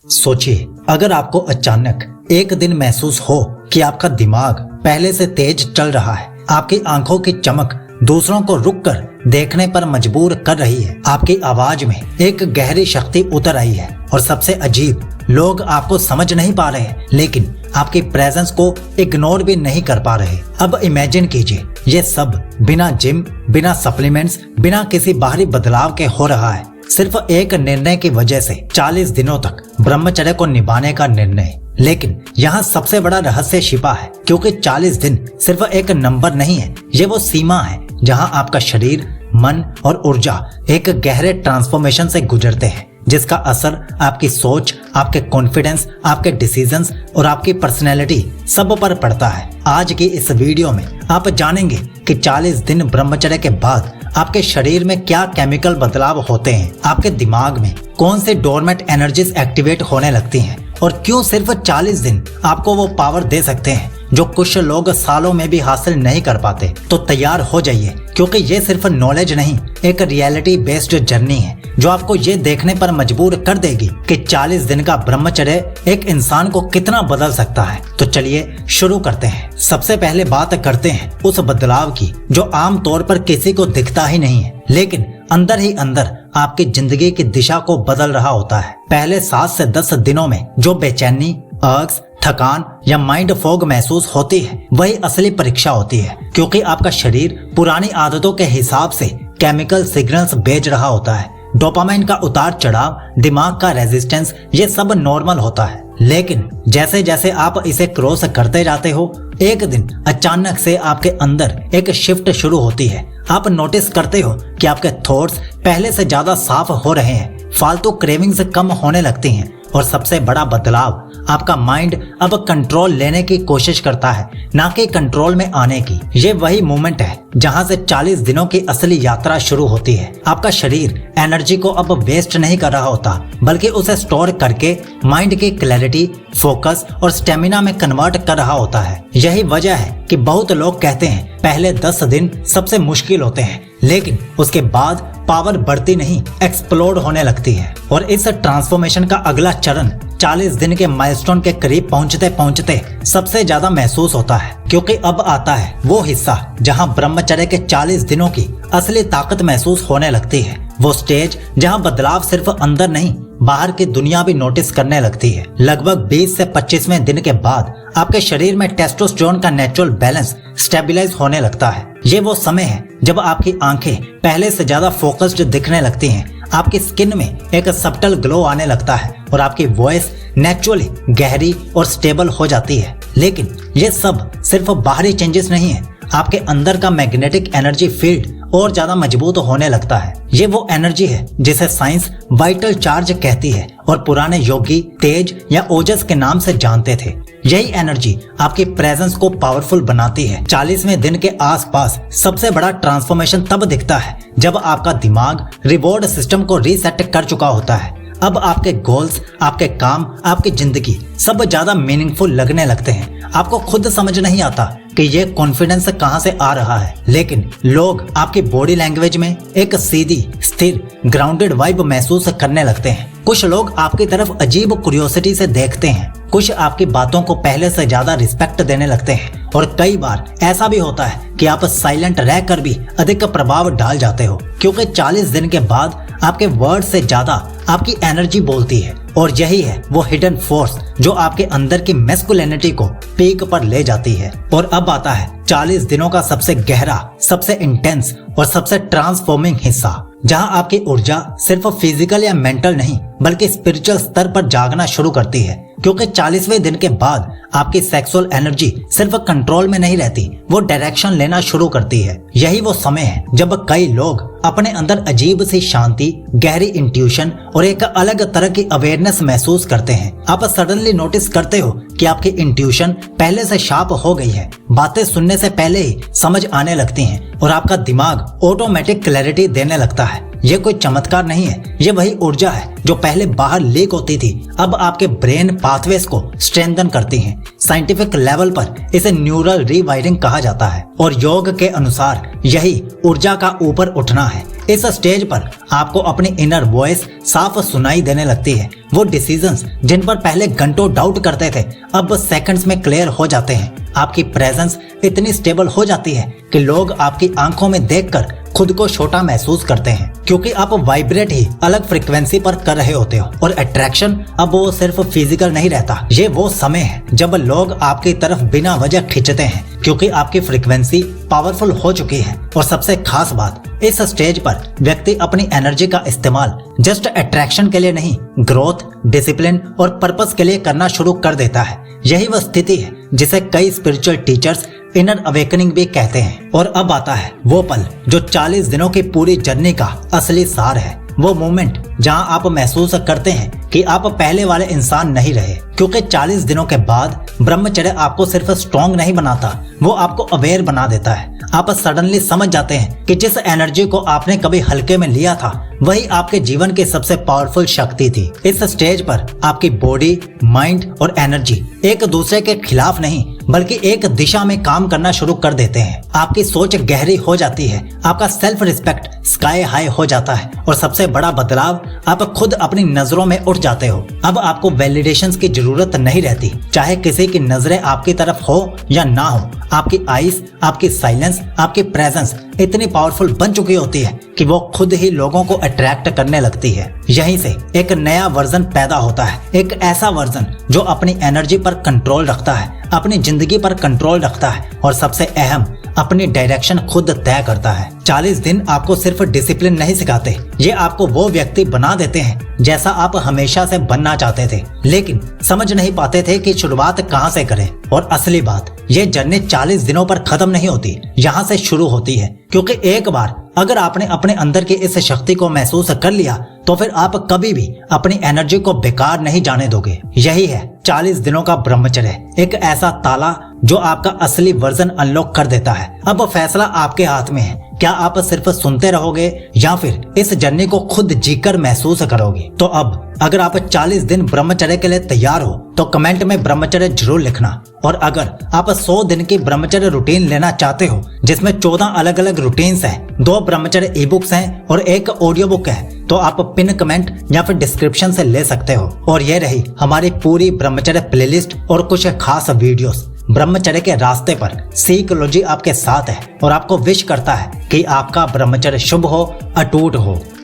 सोचिए, अगर आपको अचानक एक दिन महसूस हो कि आपका दिमाग पहले से तेज चल रहा है, आपकी आंखों की चमक दूसरों को रुककर देखने पर मजबूर कर रही है, आपकी आवाज में एक गहरी शक्ति उतर आई है और सबसे अजीब, लोग आपको समझ नहीं पा रहे लेकिन आपकी प्रेजेंस को इग्नोर भी नहीं कर पा रहे। अब इमेजिन कीजिए, ये सब बिना जिम, बिना सप्लीमेंट्स, बिना किसी बाहरी बदलाव के हो रहा है। सिर्फ एक निर्णय की वजह से 40 दिनों तक ब्रह्मचर्य को निभाने का निर्णय। लेकिन यहाँ सबसे बड़ा रहस्य छिपा है, क्योंकि 40 दिन सिर्फ एक नंबर नहीं है, ये वो सीमा है जहाँ आपका शरीर, मन और ऊर्जा एक गहरे ट्रांसफॉर्मेशन से गुजरते हैं, जिसका असर आपकी सोच, आपके कॉन्फिडेंस, आपके डिसीजंस और आपकी पर्सनैलिटी सब पर पड़ता है। आज की इस वीडियो में आप जानेंगे कि 40 दिन ब्रह्मचर्य के बाद आपके शरीर में क्या केमिकल बदलाव होते हैं, आपके दिमाग में कौन से डोरमेट एनर्जीज एक्टिवेट होने लगती हैं और क्यों सिर्फ 40 दिन आपको वो पावर दे सकते हैं जो कुछ लोग सालों में भी हासिल नहीं कर पाते। तो तैयार हो जाइए, क्योंकि ये सिर्फ नॉलेज नहीं, एक रियलिटी बेस्ड जर्नी है जो आपको ये देखने पर मजबूर कर देगी कि 40 दिन का ब्रह्मचर्य एक इंसान को कितना बदल सकता है। तो चलिए शुरू करते हैं। सबसे पहले बात करते हैं उस बदलाव की जो आम तौर पर किसी को दिखता ही नहीं है, लेकिन अंदर ही अंदर आपकी जिंदगी की दिशा को बदल रहा होता है। पहले 7 से 10 दिनों में जो बेचैनी, अर्ग्स, थकान या माइंड फॉग महसूस होती है, वही असली परीक्षा होती है, क्योंकि आपका शरीर पुरानी आदतों के हिसाब से केमिकल सिग्नल्स भेज रहा होता है। डोपामाइन का उतार चढ़ाव, दिमाग का रेजिस्टेंस, ये सब नॉर्मल होता है। लेकिन जैसे जैसे आप इसे क्रॉस करते जाते हो, एक दिन अचानक से आपके अंदर एक शिफ्ट शुरू होती है। आप नोटिस करते हो कि आपके थॉट्स पहले से ज्यादा साफ हो रहे हैं, फालतू क्रेविंग्स कम होने लगती हैं और सबसे बड़ा बदलाव, आपका माइंड अब कंट्रोल लेने की कोशिश करता है, ना कि कंट्रोल में आने की। ये वही मोमेंट है जहां से 40 दिनों की असली यात्रा शुरू होती है। आपका शरीर एनर्जी को अब वेस्ट नहीं कर रहा होता, बल्कि उसे स्टोर करके माइंड की क्लैरिटी, फोकस और स्टेमिना में कन्वर्ट कर रहा होता है। यही वजह है कि बहुत लोग कहते हैं पहले 10 दिन सबसे मुश्किल होते हैं, लेकिन उसके बाद पावर बढ़ती नहीं, एक्सप्लोड होने लगती है। और इस ट्रांसफॉर्मेशन का अगला चरण 40 दिन के माइलस्टोन के करीब पहुंचते पहुंचते सबसे ज्यादा महसूस होता है, क्योंकि अब आता है वो हिस्सा जहां ब्रह्मचर्य के 40 दिनों की असली ताकत महसूस होने लगती है। वो स्टेज जहां बदलाव सिर्फ अंदर नहीं, बाहर की दुनिया भी नोटिस करने लगती है। लगभग 20 से 25वें दिन के बाद आपके शरीर में टेस्टोस्टेरोन का नेचुरल बैलेंस स्टेबलाइज होने लगता है। ये वो समय है जब आपकी आंखें पहले से ज्यादा फोकस्ड दिखने लगती हैं, आपकी स्किन में एक सब्टल ग्लो आने लगता है और आपकी वॉइस नेचुरली गहरी और स्टेबल हो जाती है। लेकिन ये सब सिर्फ बाहरी चेंजेस नहीं है, आपके अंदर का मैग्नेटिक एनर्जी फील्ड और ज्यादा मजबूत होने लगता है। ये वो एनर्जी है जिसे साइंस वाइटल चार्ज कहती है और पुराने योगी तेज या ओजस के नाम से जानते थे। यही एनर्जी आपकी प्रेजेंस को पावरफुल बनाती है। 40वें दिन के आसपास सबसे बड़ा ट्रांसफॉर्मेशन तब दिखता है जब आपका दिमाग रिवॉर्ड सिस्टम को रीसेट कर चुका होता है। अब आपके गोल्स, आपके काम, आपकी जिंदगी सब ज्यादा मीनिंगफुल लगने लगते हैं। आपको खुद समझ नहीं आता कि ये कॉन्फिडेंस कहाँ से आ रहा है, लेकिन लोग आपकी बॉडी लैंग्वेज में एक सीधी, स्थिर, ग्राउंडेड वाइब महसूस करने लगते हैं। कुछ लोग आपकी तरफ अजीब क्यूरियोसिटी से देखते हैं, कुछ आपकी बातों को पहले से ज्यादा रिस्पेक्ट देने लगते हैं और कई बार ऐसा भी होता है कि आप साइलेंट रहकर भी अधिक प्रभाव डाल जाते हो, क्योंकि 40 दिन के बाद आपके वर्ड से ज्यादा आपकी एनर्जी बोलती है। और यही है वो हिडन फोर्स जो आपके अंदर की मैस्कुलिनिटी को पीक पर ले जाती है। और अब आता है 40 दिनों का सबसे गहरा, सबसे इंटेंस और सबसे ट्रांसफॉर्मिंग हिस्सा, जहां आपकी ऊर्जा सिर्फ फिजिकल या मेंटल नहीं, बल्कि स्पिरिचुअल स्तर पर जागना शुरू करती है। क्योंकि 40वें दिन के बाद आपकी सेक्सुअल एनर्जी सिर्फ कंट्रोल में नहीं रहती, वो डायरेक्शन लेना शुरू करती है। यही वो समय है जब कई लोग अपने अंदर अजीब सी शांति, गहरी इंट्यूशन और एक अलग तरह की अवेयरनेस महसूस करते हैं। आप सडनली नोटिस करते हो कि आपकी इंट्यूशन पहले से शार्प हो गई है, बातें सुनने से पहले ही समझ आने लगती हैं और आपका दिमाग ऑटोमेटिक क्लैरिटी देने लगता है। ये कोई चमत्कार नहीं है, ये वही ऊर्जा है जो पहले बाहर लीक होती थी, अब आपके ब्रेन पाथवेज को स्ट्रेंथन करती हैं। साइंटिफिक लेवल पर इसे न्यूरल रीवायरिंग कहा जाता है और योग के अनुसार यही ऊर्जा का ऊपर उठना है, इस स्टेज पर आपको अपनी इनर वॉइस साफ सुनाई देने लगती है। वो डिसीजंस जिन पर पहले घंटों डाउट करते थे अब बस सेकंड्स में क्लियर हो जाते हैं। आपकी प्रेजेंस इतनी स्टेबल हो जाती है कि लोग आपकी आंखों में देखकर खुद को छोटा महसूस करते हैं, क्योंकि आप वाइब्रेट ही अलग फ्रीक्वेंसी पर कर रहे होते हो। और अट्रैक्शन अब वो सिर्फ फिजिकल नहीं रहता, ये वो समय है जब लोग आपकी तरफ बिना वजह खींचते हैं, क्योंकि आपकी फ्रीक्वेंसी पावरफुल हो चुकी है। और सबसे खास बात, इस स्टेज पर व्यक्ति अपनी एनर्जी का इस्तेमाल जस्ट अट्रैक्शन के लिए नहीं, ग्रोथ, डिसिप्लिन और पर्पस के लिए करना शुरू कर देता है। यही वह स्थिति है जिसे कई स्पिरिचुअल टीचर्स इनर अवेकनिंग भी कहते हैं। और अब आता है वो पल जो 40 दिनों की पूरी जर्नी का असली सार है। वो मोमेंट जहां आप महसूस करते हैं कि आप पहले वाले इंसान नहीं रहे, क्योंकि 40 दिनों के बाद ब्रह्मचर्य आपको सिर्फ स्ट्रॉन्ग नहीं बनाता, वो आपको अवेयर बना देता है। आप सडनली समझ जाते हैं कि जिस एनर्जी को आपने कभी हल्के में लिया था वही आपके जीवन की सबसे पावरफुल शक्ति थी। इस स्टेज पर आपकी बॉडी, माइंड और एनर्जी एक दूसरे के खिलाफ नहीं बल्कि एक दिशा में काम करना शुरू कर देते हैं। आपकी सोच गहरी हो जाती है, आपका सेल्फ रिस्पेक्ट स्काई हाई हो जाता है और सबसे बड़ा बदलाव, आप खुद अपनी नजरों में उठ जाते हो। अब आपको वैलिडेशंस की जरूरत नहीं रहती, चाहे किसी की नजरें आपकी तरफ हो या ना हो। आपकी आईज, आपकी साइलेंस, आपकी प्रेजेंस इतनी पावरफुल बन चुकी होती है कि वो खुद ही लोगों को अट्रैक्ट करने लगती है। यहीं से एक नया वर्जन पैदा होता है, एक ऐसा वर्जन जो अपनी एनर्जी पर कंट्रोल रखता है, अपनी जिंदगी पर कंट्रोल रखता है और सबसे अहम, अपनी डायरेक्शन खुद तय करता है। 40 दिन आपको सिर्फ डिसिप्लिन नहीं सिखाते, ये आपको वो व्यक्ति बना देते हैं जैसा आप हमेशा से बनना चाहते थे, लेकिन समझ नहीं पाते थे कि शुरुआत कहाँ से करें। और असली बात, ये जर्नी 40 दिनों पर खत्म नहीं होती, यहाँ से शुरू होती है। क्योंकि एक बार अगर आपने अपने अंदर की इस शक्ति को महसूस कर लिया तो फिर आप कभी भी अपनी एनर्जी को बेकार नहीं जाने दोगे। यही है 40 दिनों का ब्रह्मचर्य, एक ऐसा ताला जो आपका असली वर्जन अनलॉक कर देता है। अब फैसला आपके हाथ में है, क्या आप सिर्फ सुनते रहोगे या फिर इस जर्नी को खुद जीकर महसूस करोगे। तो अब अगर आप 40 दिन ब्रह्मचर्य के लिए तैयार हो तो कमेंट में ब्रह्मचर्य जरूर लिखना। और अगर आप 100 दिन की ब्रह्मचर्य रूटीन लेना चाहते हो जिसमें 14 अलग अलग रूटीन्स हैं, 2 ब्रह्मचर्य ई बुक्स हैं और 1 ऑडियो बुक है, तो आप पिन कमेंट या फिर डिस्क्रिप्शन से ले सकते हो। और ये रही हमारी पूरी ब्रह्मचर्य प्लेलिस्ट और कुछ खास वीडियोस। ब्रह्मचर्य के रास्ते पर साइकोलॉजी आपके साथ है और आपको विश करता है कि आपका ब्रह्मचर्य शुभ हो, अटूट हो।